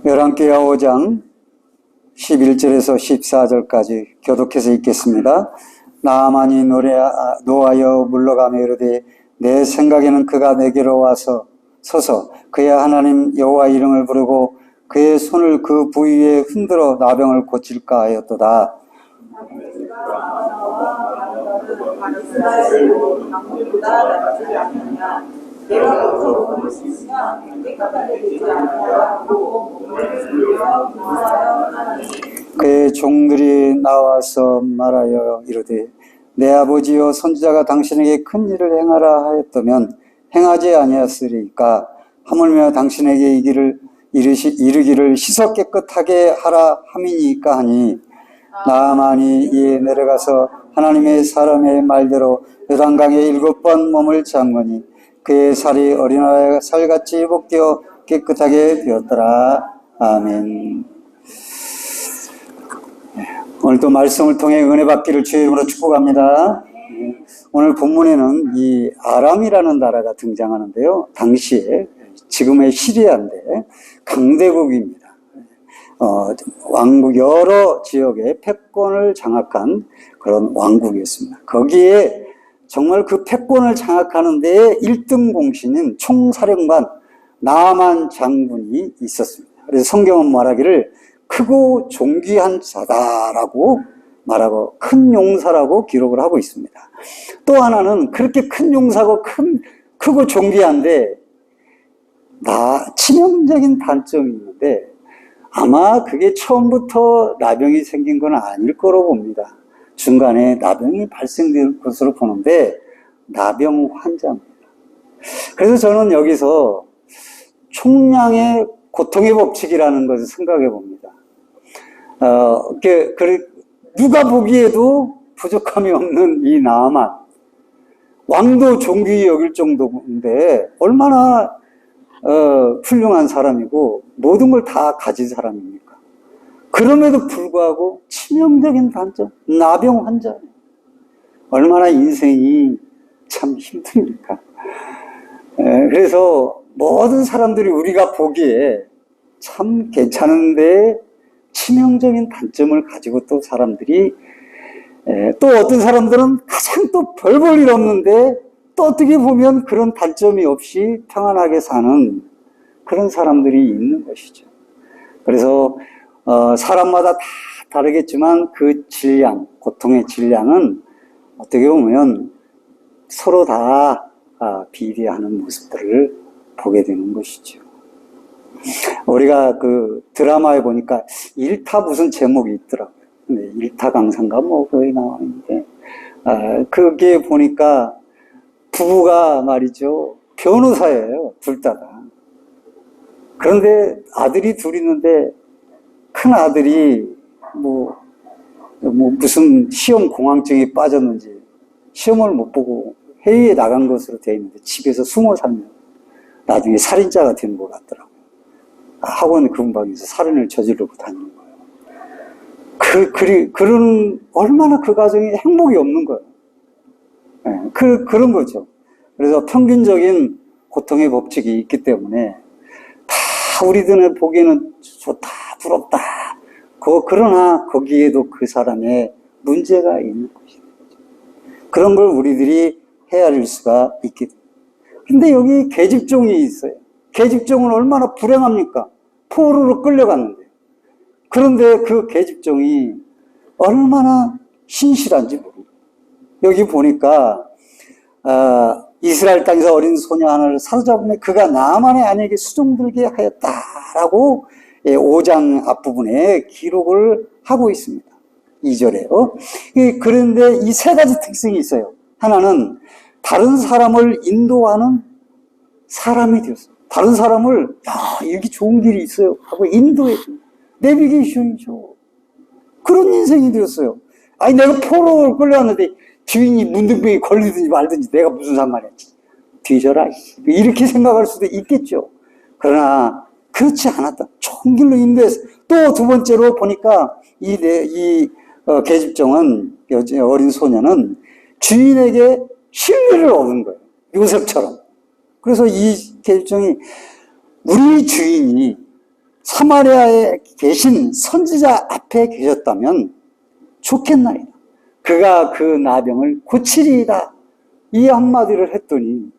열왕기하 5장 11절에서 14절까지 교독해서 읽겠습니다. 나아만이 노하여 물러가며 이르되 내 생각에는 그가 내게로 와서 서서 그의 하나님 여호와 이름을 부르고 그의 손을 그 부위에 흔들어 나병을 고칠까 하였도다. 그의 종들이 나와서 말하여 이르되 내 아버지여 선지자가 당신에게 큰 일을 행하라 하였다면 행하지 아니하였으리까 하물며 당신에게 이르기를 씻어 깨끗하게 하라 함이니까 하니 나아만이 이에 내려가서 하나님의 사람의 말대로 요단강에 7번 몸을 담그니 그의 살이 어린아이 살같이 회복되어 깨끗하게 되었더라. 아멘. 오늘도 말씀을 통해 은혜 받기를 주의 이름으로 축복합니다. 오늘 본문에는 이 아람이라는 나라가 등장하는데요. 당시에 지금의 시리아인데 강대국입니다. 왕국 여러 지역의 패권을 장악한 그런 왕국이었습니다. 거기에 정말 그 패권을 장악하는 데에 1등 공신인 총사령관 나아만 장군이 있었습니다. 그래서 성경은 말하기를 크고 존귀한 자다라고 말하고 큰 용사라고 기록을 하고 있습니다. 또 하나는 그렇게 큰 용사고 크고 존귀한데 치명적인 단점이 있는데 아마 그게 처음부터 나병이 생긴 건 아닐 거로 봅니다. 중간에 나병이 발생될 것으로 보는데 나병 환자입니다. 그래서 저는 여기서 총량의 고통의 법칙이라는 것을 생각해 봅니다. 누가 보기에도 부족함이 없는 이 나아만 왕도 존귀히 여길 정도인데 얼마나 훌륭한 사람이고 모든 걸 다 가진 사람입니까? 그럼에도 불구하고 치명적인 단점, 나병 환자. 얼마나 인생이 참 힘듭니까? 그래서 모든 사람들이 우리가 보기에 참 괜찮은데 치명적인 단점을 가지고 또 사람들이 또 어떤 사람들은 가장 또 별 볼 일 없는데 또 어떻게 보면 그런 단점이 없이 평안하게 사는 그런 사람들이 있는 것이죠. 그래서 사람마다 다 다르겠지만 그 질량, 고통의 질량은 어떻게 보면 서로 다 비례하는 모습들을 보게 되는 것이죠. 우리가 그 드라마에 보니까 일타 무슨 제목이 있더라고요. 일타 강산가 뭐 거기 나오는데 그게 보니까 부부가 말이죠 변호사예요. 둘 다. 그런데 아들이 둘 있는데 큰 아들이 무슨 시험 공황증에 빠졌는지 시험을 못 보고 해외에 나간 것으로 되어 있는데 집에서 숨어 살면 나중에 살인자가 되는 것 같더라고요. 학원 근방에서 살인을 저지르고 다니는 거예요. 그런 얼마나 그 가정이 행복이 없는 거예요. 그런 거죠. 그래서 평균적인 고통의 법칙이 있기 때문에 다 우리들은 보기에는 좋다, 부럽다. 그러나 거기에도 그 사람의 문제가 있는 것이죠. 그런 걸 우리들이 헤아릴 수가 있게 됩니다. 근데 여기 계집종이 있어요. 계집종은 얼마나 불행합니까? 포로로 끌려갔는데. 그런데 그 계집종이 얼마나 신실한지 모릅니다. 여기 보니까 이스라엘 땅에서 어린 소녀 하나를 사로잡으며 그가 나아만의 아내에게 수종들게 하였다라고 5장 앞부분에 기록을 하고 있습니다. 2절에요. 그런데 이 세 가지 특징이 있어요. 하나는 다른 사람을 인도하는 사람이 되었어요. 다른 사람을 여기 좋은 길이 있어요 하고 인도해 내비게이션이죠. 그런 인생이 되었어요. 내가 포로를 끌려왔는데 주인이 문둥병이 걸리든지 말든지 내가 무슨 상관이야. 뒤져라. 이렇게 생각할 수도 있겠죠. 그러나 그렇지 않았다. 좋은 길로 인도해서 또 두 번째로 보니까 이 계집종은 어린 소녀는 주인에게 신뢰를 얻은 거예요. 요셉처럼. 그래서 이 계집종이 우리 주인이 사마리아에 계신 선지자 앞에 계셨다면 좋겠나이다. 그가 그 나병을 고치리이다. 이 한마디를 했더니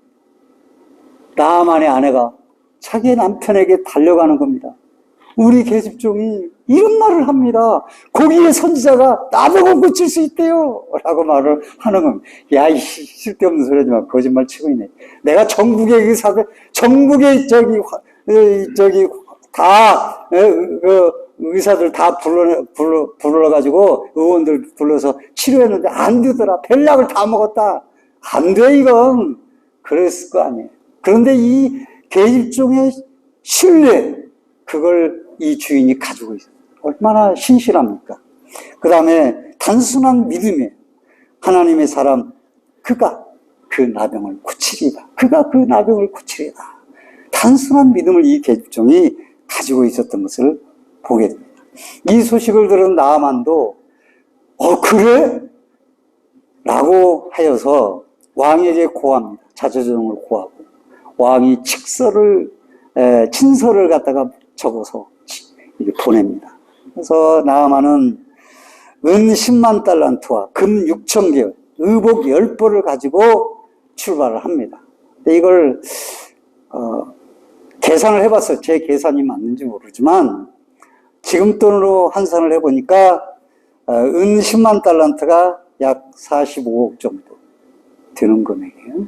나아만의 아내가 자기 남편에게 달려가는 겁니다. 우리 계집종이 이런 말을 합니다. 거기에 선지자가 나병을 고칠 수 있대요 라고 말을 하는 겁니다. 야, 이 쓸데없는 소리 하지 마. 거짓말 치고 있네. 내가 전국의 의사들, 전국의 다 의사들 다 불러가지고 의원들 불러서 치료했는데 안 되더라. 벨락을 다 먹었다. 안 돼, 이건. 그랬을 거 아니에요. 그런데 이 계집종의 신뢰, 그걸 이 주인이 가지고 있어요. 얼마나 신실합니까? 그 다음에 단순한 믿음에 하나님의 사람, 그가 그 나병을 고치리다. 그가 그 나병을 고치리다. 단순한 믿음을 이 계집종이 가지고 있었던 것을 보게 됩니다. 이 소식을 들은 나아만도 그래? 라고 하여서 왕에게 고합니다. 자초지종을 고하고 왕이 친서를 갖다가 적어서 보냅니다. 그래서 나아만은 은 10만 달란트와 금 6천 개, 의복 10벌을 가지고 출발을 합니다. 근데 이걸 계산을 해봤어요. 제 계산이 맞는지 모르지만 지금 돈으로 환산을 해보니까 은 10만 달란트가 약 45억 정도 되는 금액이에요.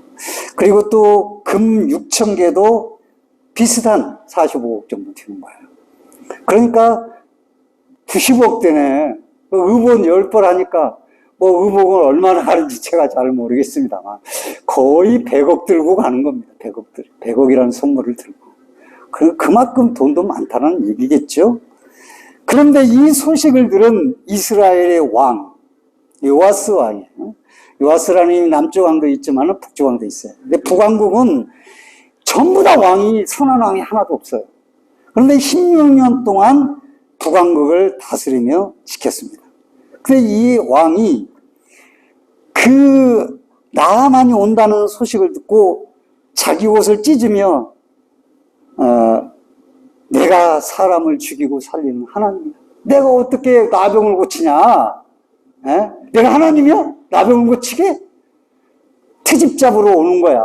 그리고 또 금 6천 개도 비슷한 45억 정도 되는 거예요. 그러니까 90억 되네. 의복 10벌 하니까 뭐 의복은 얼마나 하는지 제가 잘 모르겠습니다만 거의 100억 들고 가는 겁니다. 100억이라는 선물을 들고. 그만큼 돈도 많다는 얘기겠죠. 그런데 이 소식을 들은 이스라엘의 왕, 요아스 왕이에요. 요아스라는 남쪽 왕도 있지만 북쪽 왕도 있어요. 근데 북왕국은 전부 다 왕이, 선한 왕이 하나도 없어요. 그런데 16년 동안 북왕국을 다스리며 지켰습니다. 근데 이 왕이 그 나아만이 온다는 소식을 듣고 자기 옷을 찢으며 내가 사람을 죽이고 살리는 하나님이야. 내가 어떻게 나병을 고치냐? 에? 내가 하나님이야? 나병을 고치게? 트집 잡으러 오는 거야.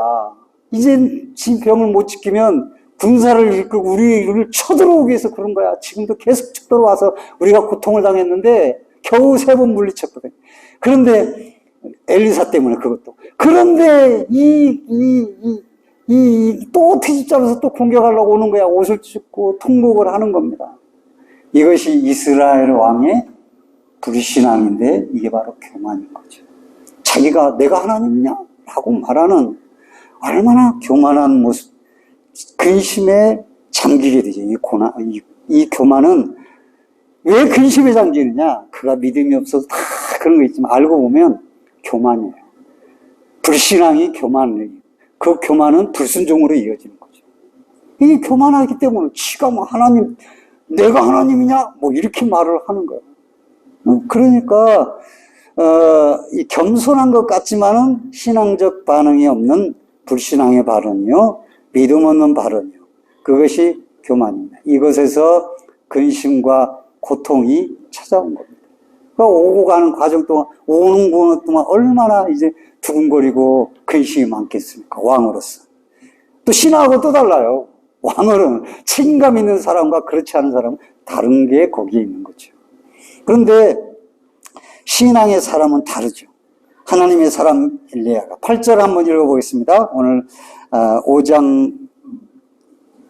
이제 지 병을 못 지키면 군사를 이끌고 우리를 쳐들어오기 위해서 그런 거야. 지금도 계속 쳐들어와서 우리가 고통을 당했는데 겨우 3번 물리쳤거든. 그런데 엘리사 때문에 그것도. 그런데 또 트집 잡아서 또 공격하려고 오는 거야. 옷을 찢고 통곡을 하는 겁니다. 이것이 이스라엘 왕의 불신앙인데 이게 바로 교만인 거죠. 자기가 내가 하나님이냐? 라고 말하는 얼마나 교만한 모습, 근심에 잠기게 되죠. 이 교만은 왜 근심에 잠기느냐? 그가 믿음이 없어서 다 그런 거 있지만 알고 보면 교만이에요. 불신앙이 교만이에요. 그 교만은 불순종으로 이어지는 거죠. 이게 교만하기 때문에 지가 뭐 하나님, 내가 하나님이냐? 뭐 이렇게 말을 하는 거예요. 그러니까 이 겸손한 것 같지만은 신앙적 반응이 없는 불신앙의 발언이요, 믿음 없는 발언이요. 그것이 교만입니다. 이것에서 근심과 고통이 찾아온 겁니다. 그러니까 오고 가는 과정 동안, 오는 동안 얼마나 이제 두근거리고 근심이 많겠습니까? 왕으로서. 또 신하고 또 달라요. 왕은 책임감 있는 사람과 그렇지 않은 사람은 다른 게 거기에 있는 거죠. 그런데 신앙의 사람은 다르죠. 하나님의 사람 엘리야가 8절 한번 읽어보겠습니다. 오늘 5장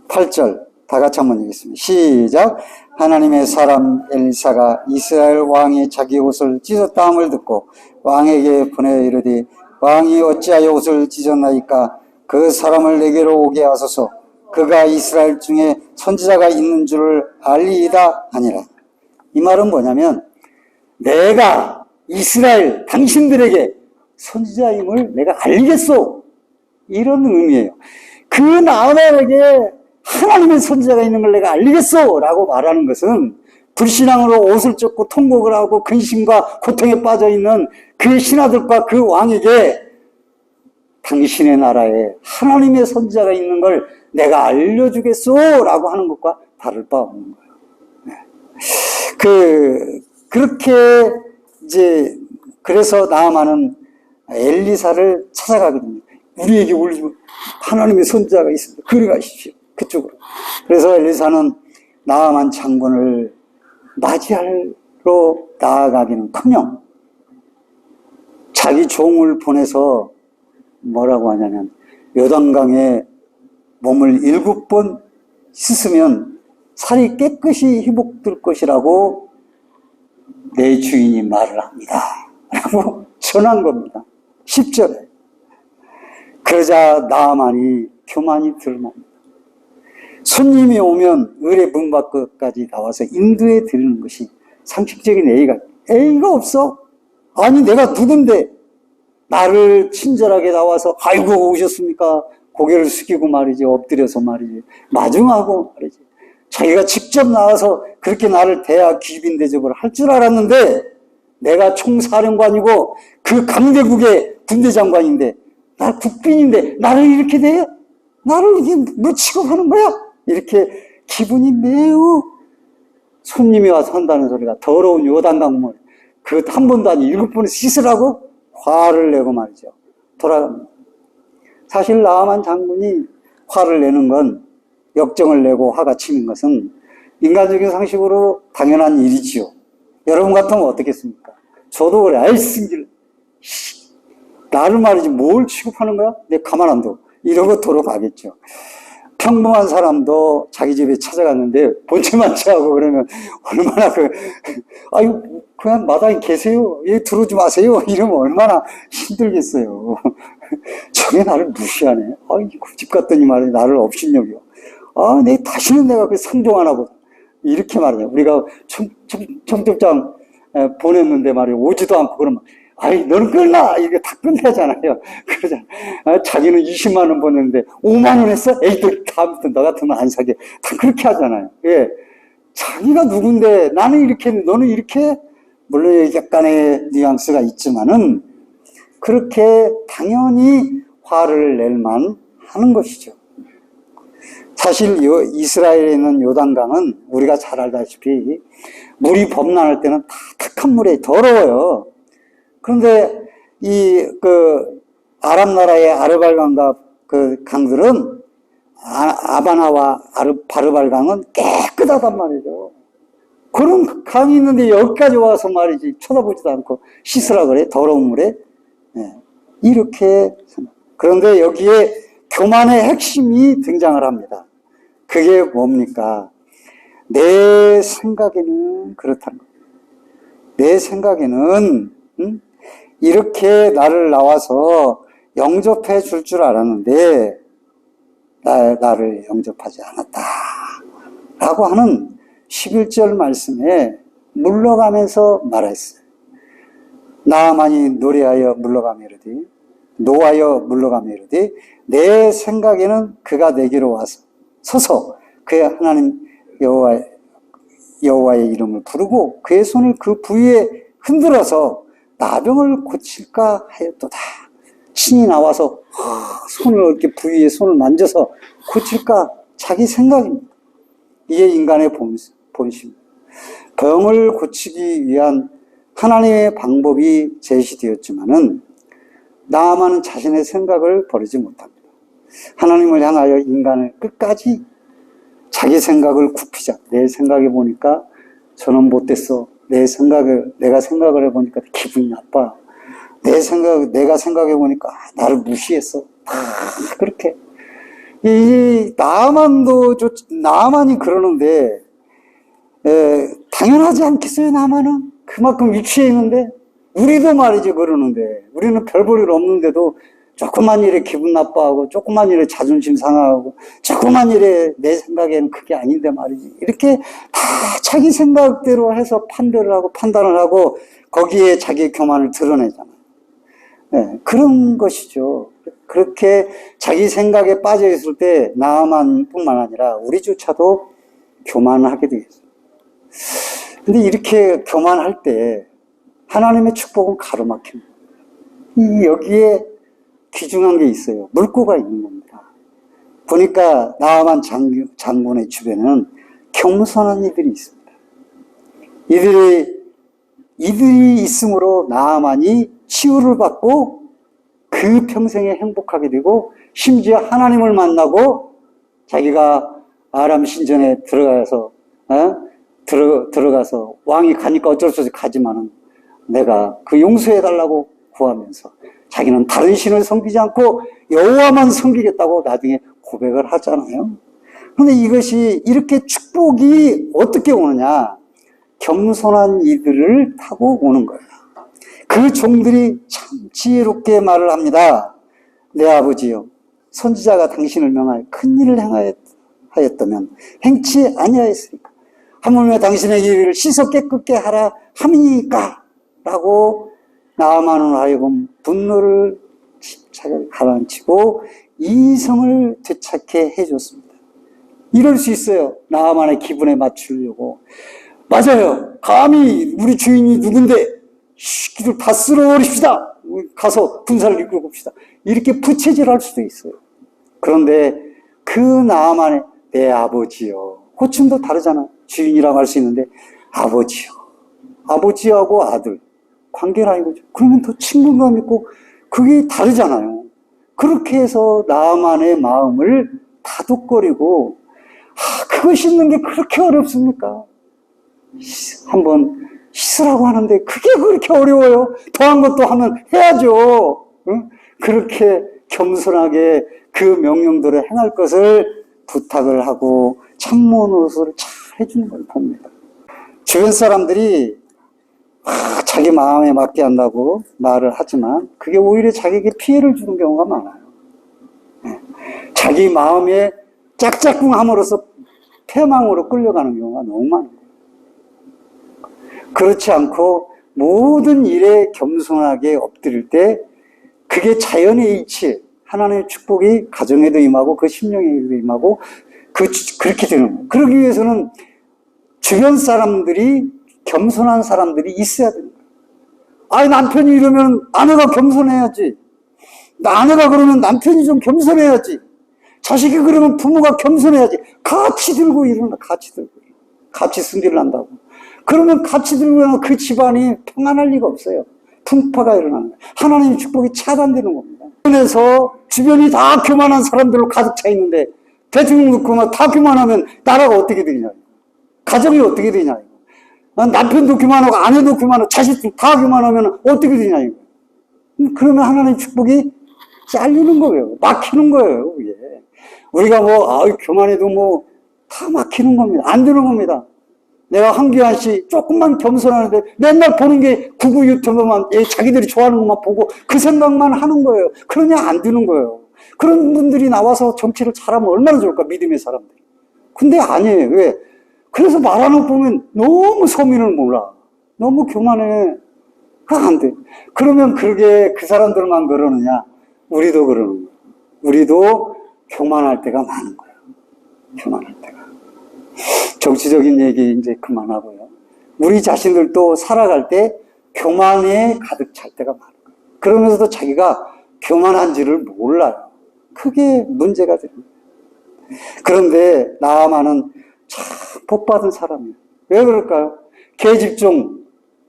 8절 다 같이 한번 읽겠습니다. 시작. 하나님의 사람 엘리사가 이스라엘 왕이 자기 옷을 찢었다 함을 듣고 왕에게 보내 이르되 왕이 어찌하여 옷을 찢었나이까? 그 사람을 내게로 오게 하소서. 그가 이스라엘 중에 선지자가 있는 줄을 알리이다 하니라. 이 말은 뭐냐면 내가 이스라엘 당신들에게 선지자임을 내가 알리겠소. 이런 의미예요. 그 나만에게 하나님의 선지자가 있는 걸 내가 알리겠소 라고 말하는 것은 불신앙으로 옷을 찢고 통곡을 하고 근심과 고통에 빠져있는 그 신하들과 그 왕에게 당신의 나라에 하나님의 선지자가 있는 걸 내가 알려주겠소 라고 하는 것과 다를 바 없는 거예요. 네. 그렇게 이제 그래서 나아만은 엘리사를 찾아가게 됩니다. 우리에게 올리면 하나님의 선지자가 있습니다. 그리 가십시오. 그쪽으로. 그래서 엘리사는 나아만 장군을 맞이하러 나아가기는커녕 자기 종을 보내서 뭐라고 하냐면 요단강에 몸을 7번 씻으면 살이 깨끗이 회복될 것이라고 내 주인이 말을 합니다. 라고 전한 겁니다. 10절에. 그러자 나아만이 교만이 드러납니다. 손님이 오면 을의 문 밖까지 나와서 인도해 드리는 것이 상식적인 예의가 없어. 아니 내가 누군데 나를 친절하게 나와서 아이고 오셨습니까? 고개를 숙이고 말이지, 엎드려서 말이지, 마중하고 말이지. 자기가 직접 나와서 그렇게 나를 대하 귀빈 대접을 할 줄 알았는데 내가 총사령관이고 그 강대국의 군대장관인데 나 국빈인데 나를 이렇게 대해? 나를 이게 뭐 취급하는 거야? 이렇게 기분이 매우 손님이 와서 한다는 소리가 더러운 요단강물 그 한 번도 아니 7번을 씻으라고 화를 내고 말이죠. 돌아갑니다. 사실 나아만 장군이 화를 내는 건 역정을 내고 화가 치는 것은 인간적인 상식으로 당연한 일이지요. 여러분 같으면 어떻겠습니까? 저도 그래. 아이 승질 나를 말이지 뭘 취급하는 거야? 내 가만 안 둬. 이러고 돌아가겠죠. 평범한 사람도 자기 집에 찾아갔는데 본체만 취하고 그러면 얼마나 아유 그냥 마당에 계세요. 예, 들어오지 마세요. 이러면 얼마나 힘들겠어요. 저게 나를 무시하네. 아이고 집 갔더니 말이야 나를 업신여겨. 다시는 내가 그 상종 안 하고 이렇게 말이야. 우리가 청첩장 보냈는데 말이야 오지도 않고 그러면 아이 너는 끝나 이게 다 끝나잖아요. 그러잖아. 자기는 20만 원 보냈는데 5만 원 했어? 에이 또 다음부터 너 같으면 안 사게. 다 그렇게 하잖아요. 예, 자기가 누군데 나는 이렇게 너는 이렇게 물론 약간의 뉘앙스가 있지만은 그렇게 당연히 화를 낼만 하는 것이죠. 사실 이스라엘에 있는 요단강은 우리가 잘 알다시피 물이 범람할 때는 다 탁한 물에 더러워요. 그런데 아람 나라의 아르발강과 그 강들은 아바나와 바르발강은 깨끗하단 말이죠. 그런 강이 있는데 여기까지 와서 말이지 쳐다보지도 않고 씻으라 그래 더러운 물에. 네. 이렇게 그런데 여기에 교만의 핵심이 등장을 합니다. 그게 뭡니까? 내 생각에는 그렇다는 거예요. 내 생각에는 이렇게 나를 나와서 영접해 줄 줄 알았는데 나를 영접하지 않았다 라고 하는 11절 말씀에 물러가면서 말했어요. 나아만이 노래하여 물러가며 이르되 노하여 물러가며 이르되 내 생각에는 그가 내게로 와서 서서 그의 하나님 여호와의 이름을 부르고 그의 손을 그 부위에 흔들어서 나병을 고칠까 하였도다. 신이 나와서 손을 이렇게 부위에 손을 만져서 고칠까 자기 생각입니다. 이게 인간의 본심입니다. 병을 고치기 위한 하나님의 방법이 제시되었지만은 나아만은 자신의 생각을 버리지 못합니다. 하나님을 향하여 인간을 끝까지 자기 생각을 굽히자. 내 생각해 보니까 저는 못됐어. 내가 생각을 해보니까 기분이 나빠. 내가 생각해 보니까 나를 무시했어. 그렇게. 나만이 그러는데, 당연하지 않겠어요, 나만은? 그만큼 위치해 있는데, 우리도 말이지, 그러는데, 우리는 별 볼 일 없는데도 조그만 일에 기분 나빠하고, 조그만 일에 자존심 상하고, 조그만 일에 내 생각에는 그게 아닌데 말이지. 이렇게 다 자기 생각대로 해서 판단을 하고, 거기에 자기 교만을 드러내잖아요. 네, 그런 것이죠. 그렇게 자기 생각에 빠져 있을 때 나만 뿐만 아니라 우리조차도 교만을 하게 되겠어요. 근데 이렇게 교만할 때 하나님의 축복은 가로막힙니다. 여기에 귀중한 게 있어요. 물고가 있는 겁니다. 보니까 나아만 장군의 주변에는 겸손한 이들이 있습니다. 이들이 있으므로 나아만이 치유를 받고 그 평생에 행복하게 되고 심지어 하나님을 만나고 자기가 아람 신전에 들어가서 왕이 가니까 어쩔 수 없이 가지만은 내가 그 용서해달라고 구하면서 자기는 다른 신을 섬기지 않고 여호와만 섬기겠다고 나중에 고백을 하잖아요. 그런데 이것이 이렇게 축복이 어떻게 오느냐? 겸손한 이들을 타고 오는 거예요. 그 종들이 참 지혜롭게 말을 합니다. 내 아버지여, 선지자가 당신을 명하여 큰 일을 행하였다면 행치 아니하였으니까 하물며 당신의 일을 씻어 깨끗게 하라 함이니까 라고 나아만을 하여금 분노를 차게 가라앉히고 이성을 되찾게 해줬습니다. 이럴 수 있어요. 나아만의 기분에 맞추려고. 맞아요. 감히 우리 주인이 누군데 시키들 다 쓸어버립시다. 가서 군사를 이끌고 옵시다. 이렇게 부채질할 수도 있어요. 그런데 그 나아만의 내 아버지요. 호칭도 다르잖아. 주인이라고 할 수 있는데 아버지요. 아버지하고 아들. 관계라 이거죠. 그러면 더 친근감 있고 그게 다르잖아요. 그렇게 해서 나아만의 마음을 다독거리고 그거 씻는 게 그렇게 어렵습니까? 한번 씻으라고 하는데 그게 그렇게 어려워요. 더한 것도 하면 해야죠. 응? 그렇게 겸손하게 그 명령대로 행할 것을 부탁을 하고 참모노릇을 잘 해주는 걸 봅니다. 주변 사람들이 자기 마음에 맞게 한다고 말을 하지만 그게 오히려 자기에게 피해를 주는 경우가 많아요. 자기 마음에 짝짝꿍함으로써 패망으로 끌려가는 경우가 너무 많아요. 그렇지 않고 모든 일에 겸손하게 엎드릴 때 그게 자연의 이치, 하나님의 축복이 가정에도 임하고 그 심령에도 임하고 그렇게 되는 거예요. 그러기 위해서는 주변 사람들이 겸손한 사람들이 있어야 되는 거예요. 아니 남편이 이러면 아내가 겸손해야지. 아내가 그러면 남편이 좀 겸손해야지. 자식이 그러면 부모가 겸손해야지. 같이 들고 일어나, 같이 승리를 한다고. 그러면 같이 들고 그 집안이 평안할 리가 없어요. 풍파가 일어나는 거예요. 하나님의 축복이 차단되는 겁니다. 그래서 주변이 다 교만한 사람들로 가득 차 있는데 대통령 놓고 다 교만하면 나라가 어떻게 되냐. 가정이 어떻게 되냐. 남편도 교만하고 아내도 교만하고 자식도 다 교만하면 어떻게 되냐. 그러면 하나님의 축복이 잘리는 거예요. 막히는 거예요. 이게. 우리가 교만해도 다 막히는 겁니다. 안 되는 겁니다. 내가 황교안 씨 조금만 겸손하는데 맨날 보는 게 구구 유튜브만 자기들이 좋아하는 것만 보고 그 생각만 하는 거예요. 그러냐 안 되는 거예요. 그런 분들이 나와서 정치를 잘하면 얼마나 좋을까 믿음의 사람들이. 근데 아니에요. 왜? 그래서 말하는 거 보면 너무 서민을 몰라. 너무 교만해. 그거 안 돼. 그러면 그러게 그 사람들만 그러느냐. 우리도 그러는 거예요. 우리도 교만할 때가 많은 거예요. 교만할 때가. 정치적인 얘기 이제 그만하고요. 우리 자신들도 살아갈 때 교만에 가득 찰 때가 많은 거예요. 그러면서도 자기가 교만한지를 몰라요. 그게 문제가 됩니다. 그런데 나아만은 참 복받은 사람이에요. 왜 그럴까요? 계집종,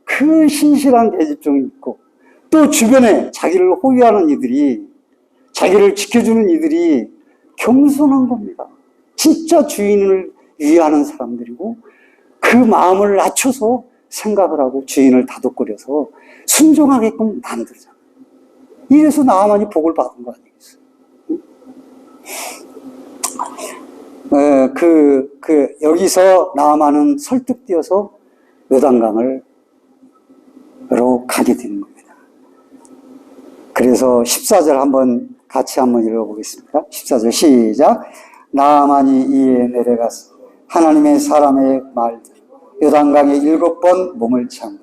그 신실한 계집종이 있고 또 주변에 자기를 호위하는 이들이 자기를 지켜주는 이들이 겸손한 겁니다. 진짜 주인을 위하는 사람들이고 그 마음을 낮춰서 생각을 하고 주인을 다독거려서 순종하게끔 만들잖아요. 이래서 나아만이 복을 받은 거 아니겠어요? 여기서 나아만은 설득되어서 요단강으로 가게 되는 겁니다. 그래서 14절 같이 한번 읽어보겠습니다. 14절 시작. 나아만이 이에 내려가서 하나님의 사람의 말대로 요단강에 7번 몸을 채운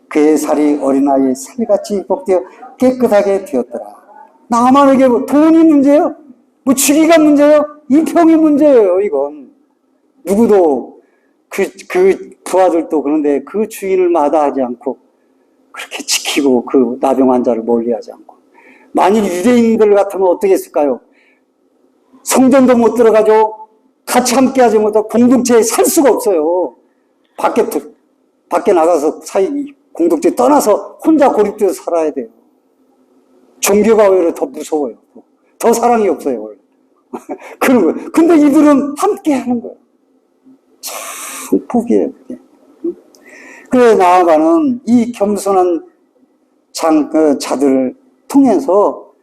그의 살이 어린아이의 살같이 복되어 깨끗하게 되었더라. 나아만에게 돈이 문제예요? 주기가 문제예요? 이평이 문제예요. 이건 누구도 그 부하들도 그런데 그 주인을 마다하지 않고 그렇게 지키고 그 나병 환자를 멀리하지 않고 만일 유대인들 같으면 어떻게 했을까요? 성전도 못 들어가죠. 같이 함께 하지 못하고 공동체에 살 수가 없어요. 밖에 나가서 공동체 떠나서 혼자 고립돼서 살아야 돼요. 종교가 오히려 더 무서워요. 더 사랑이 없어요, 원래. 그런 거예요. 근데 이들은 함께 하는 거예요. 참 복이에요, 그게. 그래, 나아가는 이 겸손한 자들을 통해서,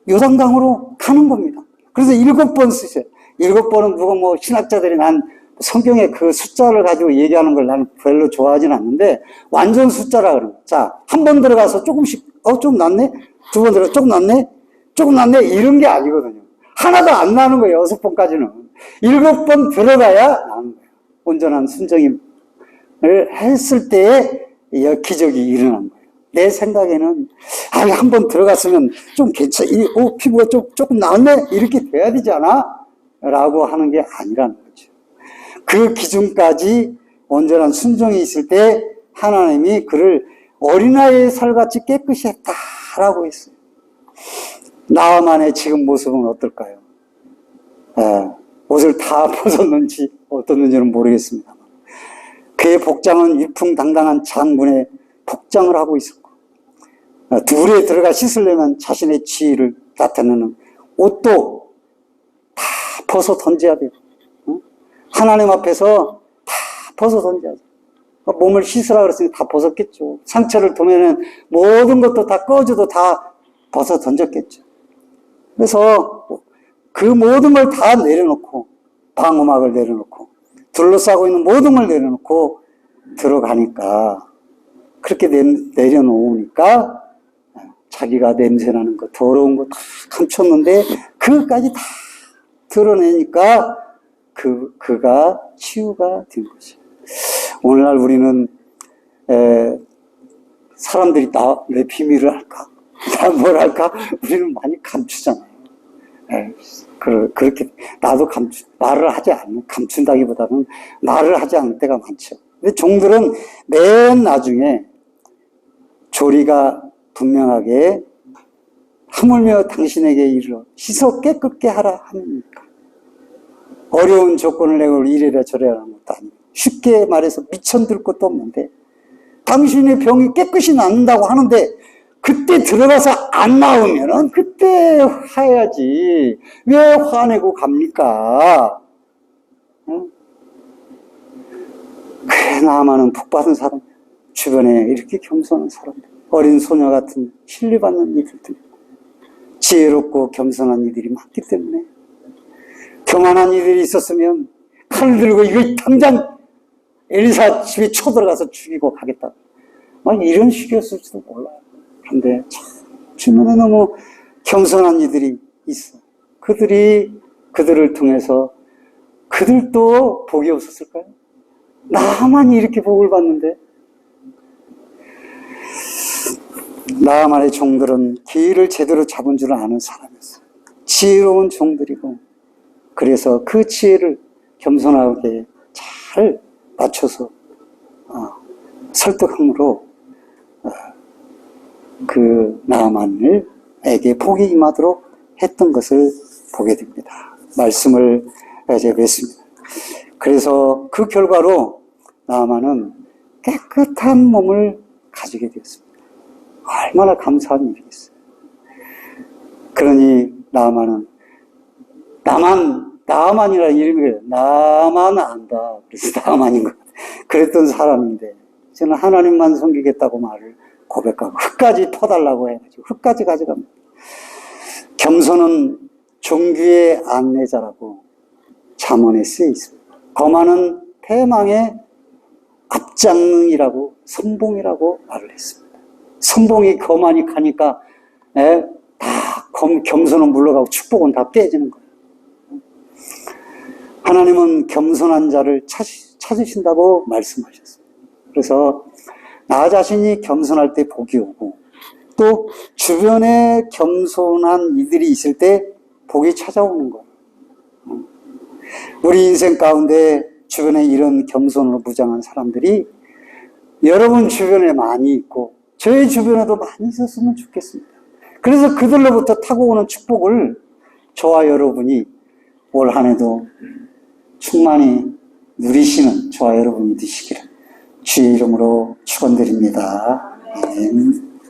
요단강으로 가는 겁니다. 그래서 7번 쓰세요. 7번은 누가 뭐 신학자들이 난 성경의 그 숫자를 가지고 얘기하는 걸 나는 별로 좋아하진 않는데, 완전 숫자라 그래요. 자, 한 번 들어가서 조금씩, 좀 낫네? 두 번 들어가서 조금 낫네? 조금 낫네? 이런 게 아니거든요. 하나도 안 나는 거예요, 6번까지는. 7번 들어가야 나는 거예요. 온전한 순종을 했을 때에 기적이 일어난 거예요. 내 생각에는, 한 번 들어갔으면 좀 피부가 조금 나았네? 이렇게 돼야 되지 않아? 라고 하는 게 아니라는 거죠. 그 기준까지 온전한 순종이 있을 때 하나님이 그를 어린아이의 살같이 깨끗이 했다라고 했어요. 나만의 지금 모습은 어떨까요? 옷을 다 벗었는지 어떻는지는 모르겠습니다. 그의 복장은 위풍당당한 장군의 복장을 하고 있었고, 둘에 들어가 씻으려면 자신의 지위를 나타내는 옷도 다 벗어 던져야 돼요. 하나님 앞에서 다 벗어 던져야죠. 몸을 씻으라 그랬으니 다 벗었겠죠. 상처를 도면은 모든 것도 다 꺼져도 다 벗어 던졌겠죠. 그래서 그 모든 걸 다 내려놓고, 방어막을 내려놓고, 둘러싸고 있는 모든 걸 내려놓고 들어가니까, 그렇게 내려놓으니까 자기가 냄새나는 거, 더러운 거 다 감췄는데 그것까지 다 드러내니까 그가 치유가 된 거죠. 오늘날 우리는 사람들이 내 비밀을 할까? 나 뭘 할까? 우리는 많이 감추잖아요. 그렇게 나도 말을 하지 않는, 감춘다기보다는 말을 하지 않을 때가 많죠. 근데 종들은 맨 나중에 조리가 분명하게 하물며 당신에게 이르러 씻어 깨끗게 하라 합니까? 어려운 조건을 내고 이래라 저래라 하는 것도 아니고, 쉽게 말해서 미천들 것도 없는데 당신의 병이 깨끗이 낫는다고 하는데 그때 들어가서 안 나오면은 그때 화해야지. 왜 화내고 갑니까? 그래, 나만은 복받은 사람, 주변에 이렇게 겸손한 사람들, 어린 소녀 같은 신뢰받는 이들도 있고, 지혜롭고 겸손한 이들이 많기 때문에, 교만한 이들이 있었으면 칼을 들고 이거 당장 엘리사 집에 쳐들어가서 죽이고 가겠다, 이런 식이었을지도 몰라요. 그런데 참 주변에 너무 겸손한 이들이 있어. 그들을 통해서 그들도 복이 없었을까요? 나만 이렇게 복을 받는데. 나만의 종들은 기회를 제대로 잡은 줄 아는 사람이었어요. 지혜로운 종들이고, 그래서 그 지혜를 겸손하게 잘 맞춰서 설득함으로 그 나만에게 복이 임하도록 했던 것을 보게 됩니다. 말씀을 이제 맺습니다. 그래서 그 결과로 나만은 깨끗한 몸을 가지게 되었습니다. 얼마나 감사한 일이겠어요. 그러니 나만이라는 이름이 그래요. 나만 안다. 그래서 나만인 것 같아요. 그랬던 사람인데, 저는 하나님만 섬기겠다고 말을 고백하고, 흙까지 퍼달라고 해가지고, 흙까지 가져갑니다. 겸손은 종교의 안내자라고 잠언에 쓰여 있습니다. 거만은 패망의 앞장이라고, 선봉이라고 말을 했습니다. 선봉이 거만이 가니까, 다 겸손은 물러가고 축복은 다 빼지는 거예요. 하나님은 겸손한 자를 찾으신다고 말씀하셨습니다. 그래서 나 자신이 겸손할 때 복이 오고, 또 주변에 겸손한 이들이 있을 때 복이 찾아오는 거예요. 우리 인생 가운데 주변에 이런 겸손으로 무장한 사람들이 여러분 주변에 많이 있고 저희 주변에도 많이 있었으면 좋겠습니다. 그래서 그들로부터 타고 오는 축복을 저와 여러분이 올 한 해도 충만히 누리시는 저와 여러분이 되시기를 주의 이름으로 축원드립니다. 아멘.